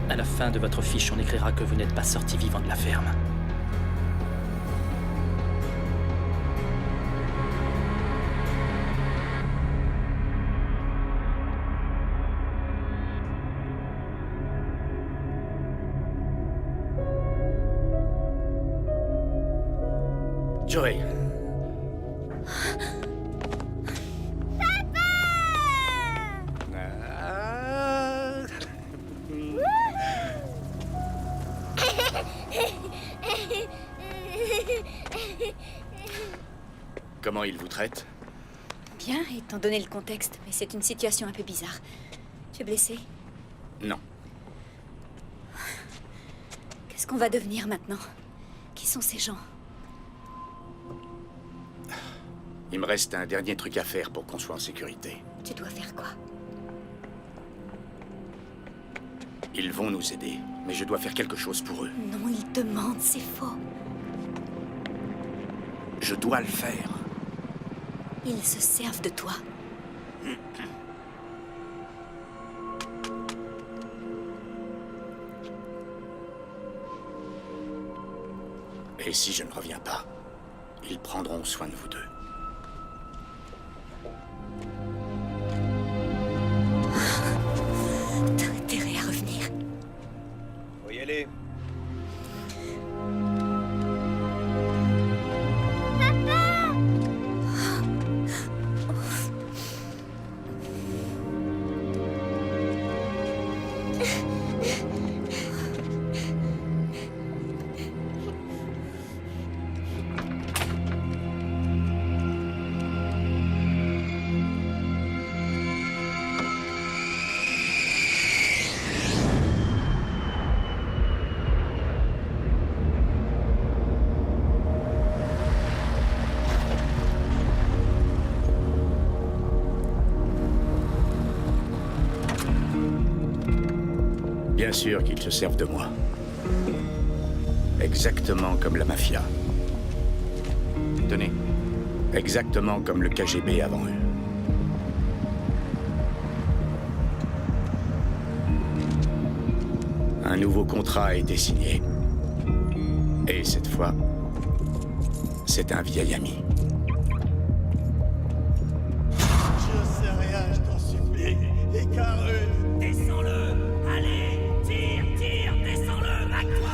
À la fin de votre fiche, on écrira que vous n'êtes pas sorti vivant de la ferme. Joey. Comment il vous traite? Bien, étant donné le contexte, mais c'est une situation un peu bizarre. Tu es blessé? Non. Qu'est-ce qu'on va devenir maintenant? Qui sont ces gens? Il me reste un dernier truc à faire pour qu'on soit en sécurité. Tu dois faire quoi? Ils vont nous aider, mais je dois faire quelque chose pour eux. Non, ils te mentent, c'est faux. Je dois le faire. Ils se servent de toi. Et si je ne reviens pas, ils prendront soin de vous deux. T'as intérêt à revenir. Faut y aller. Bien sûr qu'ils se servent de moi. Exactement comme la mafia. Tenez. Exactement comme le KGB avant eux. Un nouveau contrat a été signé. Et cette fois, c'est un vieil ami. Je sais rien, je t'en supplie. Icarus. Descends-le! Allez! Tire! Descends-le! Back-toi!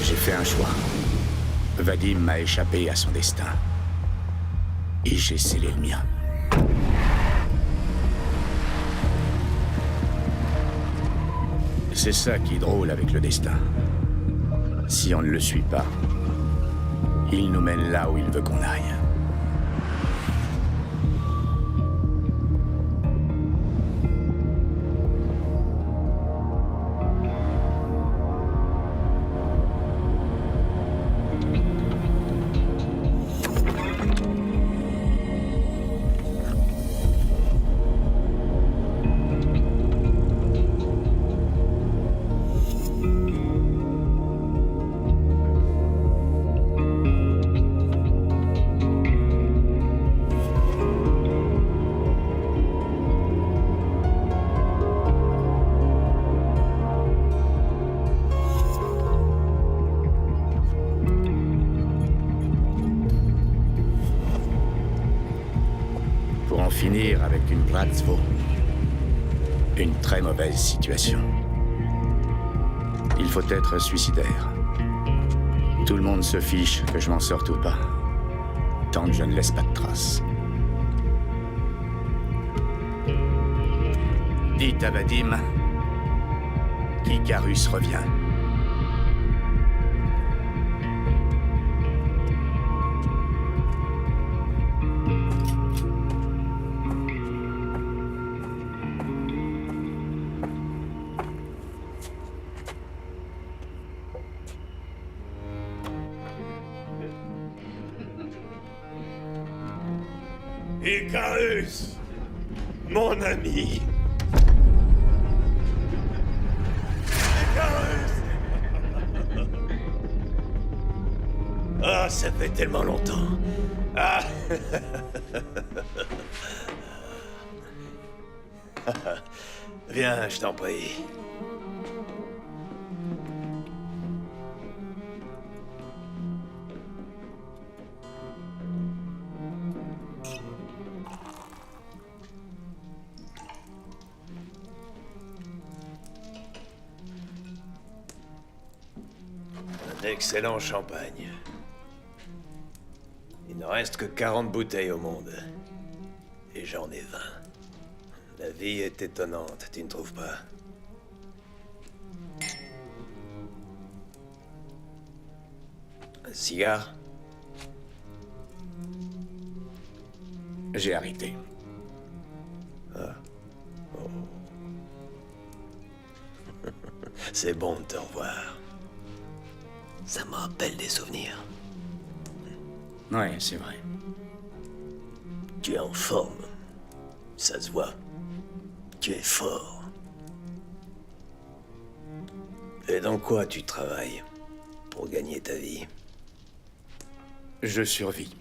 J'ai fait un choix. Vadim m'a échappé à son destin. Et j'ai scellé le mien. C'est ça qui est drôle avec le destin. Si on ne le suit pas, il nous mène là où il veut qu'on aille. finir avec une Razvo. Une très mauvaise situation. Il faut être suicidaire. Tout le monde se fiche que je m'en sorte ou pas, tant que je ne laisse pas de traces. Dites à Vadim qu'Icarus revient. Icarus, mon ami. Icarus. Ah, ça fait tellement longtemps. Ah. Viens, je t'en prie. Un excellent champagne. Il ne reste que 40 bouteilles au monde. Et j'en ai 20. La vie est étonnante, tu ne trouves pas? Un cigare? J'ai arrêté. Ah. Oh. C'est bon de te revoir. Ça me rappelle des souvenirs. Ouais, c'est vrai. Tu es en forme. Ça se voit. Tu es fort. Et dans quoi tu travailles pour gagner ta vie? Je survis.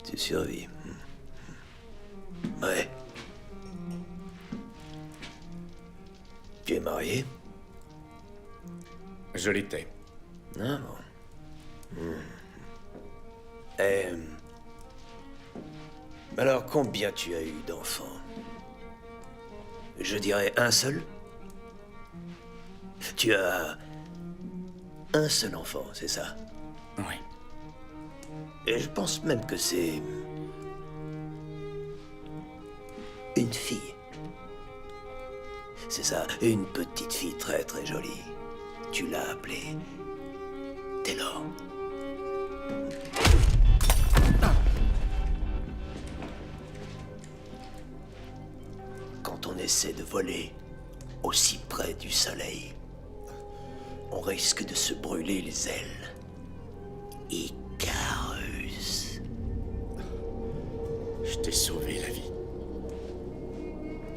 Tu survis. Ouais. Tu es marié? Je l'étais. Ah bon. Alors, combien tu as eu d'enfants? Je dirais un seul? Tu as un seul enfant, c'est ça? Oui. Et je pense même que c'est une fille. C'est ça, une petite fille très très jolie. Tu l'as appelée Taylor. Quand on essaie de voler aussi près du soleil, on risque de se brûler les ailes. Icarus. Je t'ai sauvé la vie.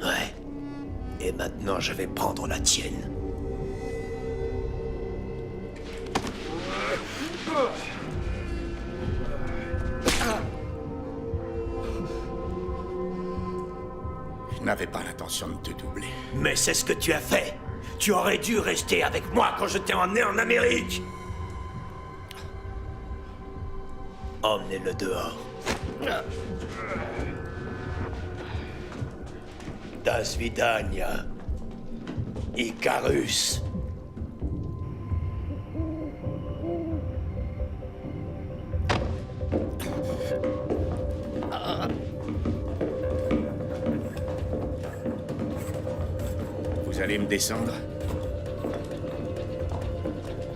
Ouais. Et maintenant, je vais prendre la tienne. Je n'avais pas l'intention de te doubler. Mais c'est ce que tu as fait. Tu aurais dû rester avec moi quand je t'ai emmené en Amérique. Emmenez-le dehors. Das Vidania. Icarus. Vous allez me descendre?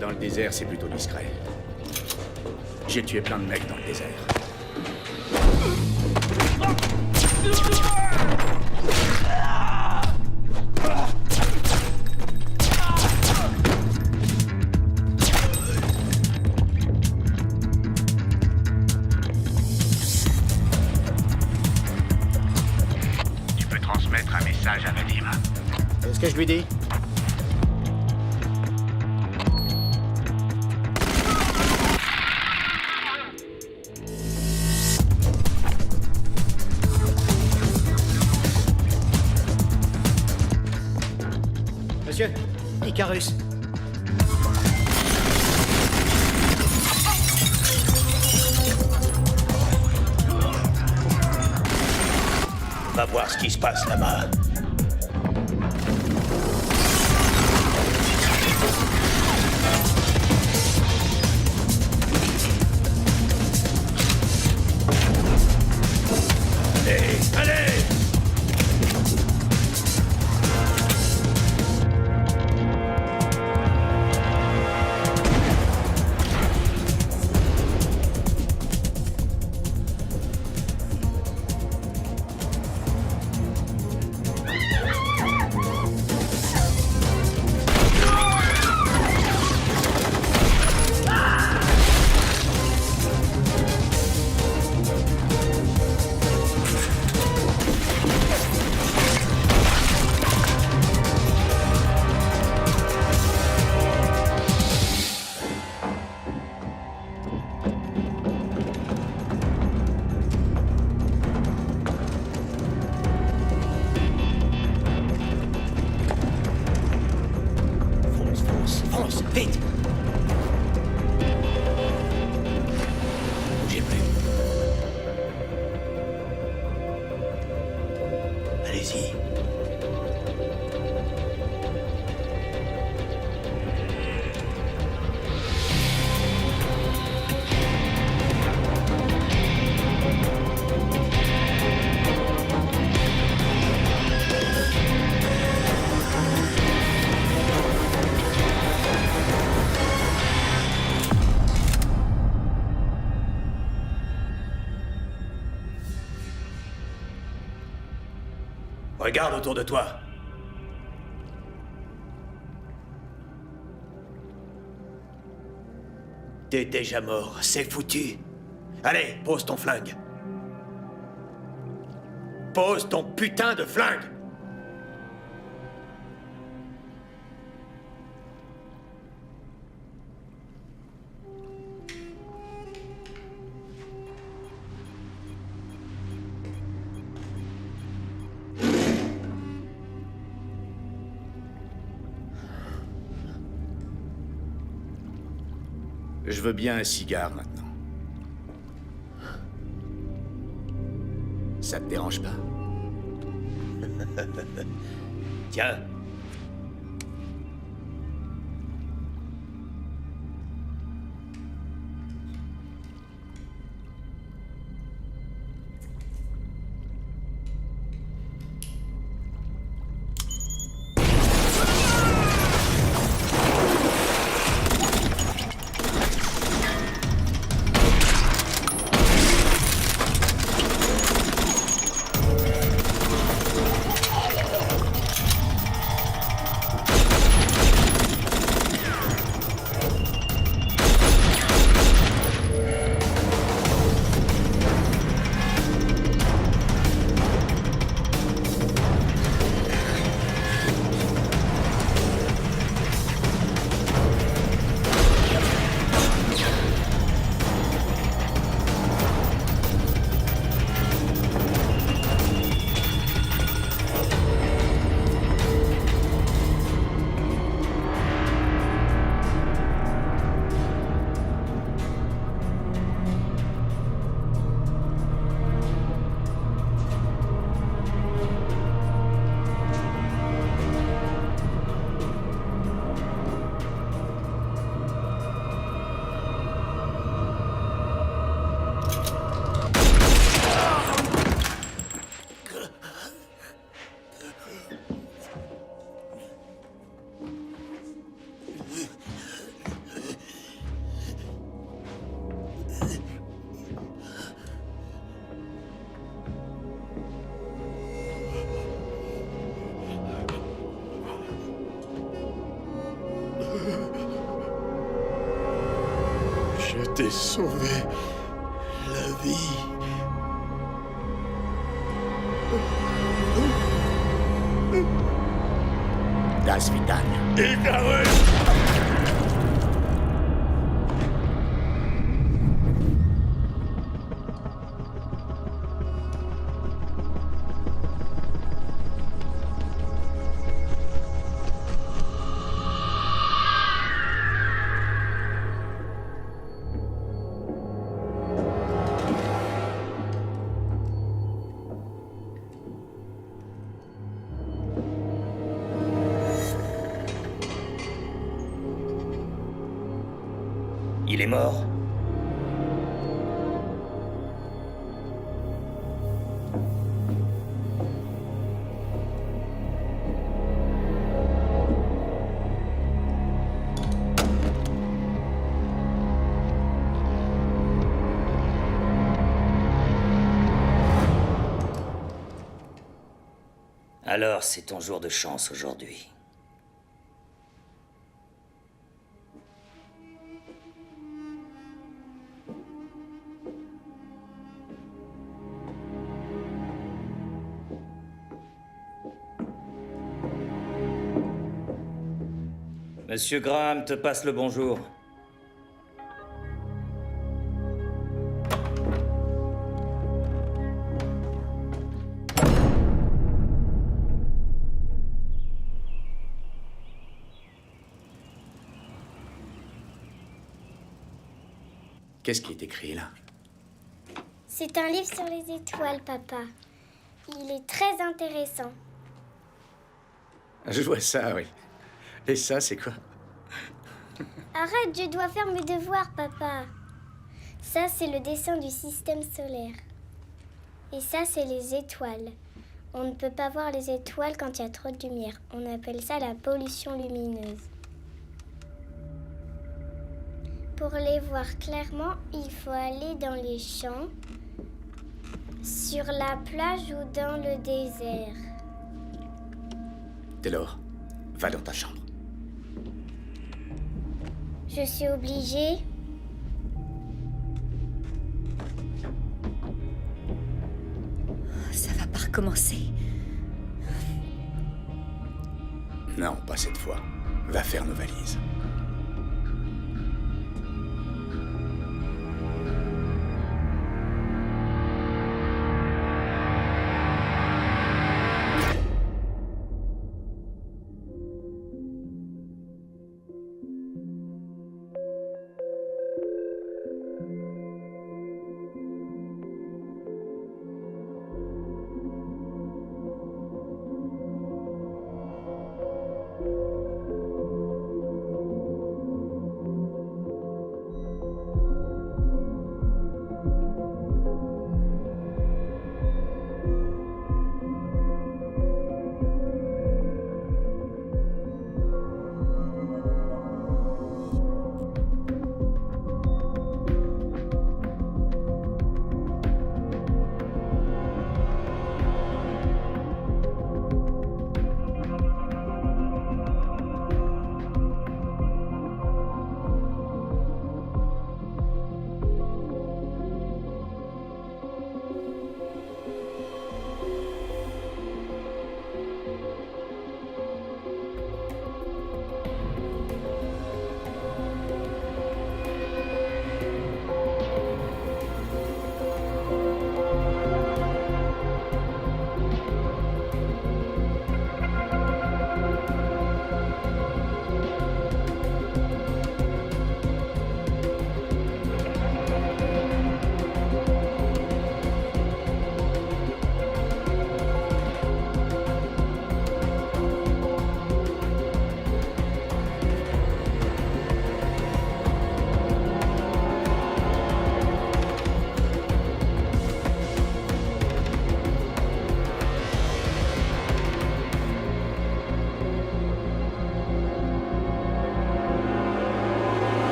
Dans le désert, c'est plutôt discret. J'ai tué plein de mecs dans le désert. Tu peux transmettre un message à Vadim. Qu'est-ce que je lui dis? Monsieur, Icarus. Va voir ce qui se passe là-bas. Allez! Fonce, vite! Bougez plus. Allez-y. Regarde autour de toi. T'es déjà mort, c'est foutu. Allez, pose ton flingue. Pose ton putain de flingue. Je veux bien un cigare maintenant. Ça te dérange pas? Tiens. Je t'ai sauvé la vie. Das Vidania. Icarus! mort? Alors, c'est ton jour de chance aujourd'hui. Monsieur Graham te passe le bonjour. Qu'est-ce qui est écrit là? C'est un livre sur les étoiles, papa. Il est très intéressant. Je vois ça, oui. Et ça, c'est quoi? Arrête, je dois faire mes devoirs, papa. Ça, c'est le dessin du système solaire. Et ça, c'est les étoiles. On ne peut pas voir les étoiles quand il y a trop de lumière. On appelle ça la pollution lumineuse. Pour les voir clairement, il faut aller dans les champs, sur la plage ou dans le désert. Taylor, va dans ta chambre. Je suis obligée. Ça va pas recommencer. Non, pas cette fois. Va faire nos valises.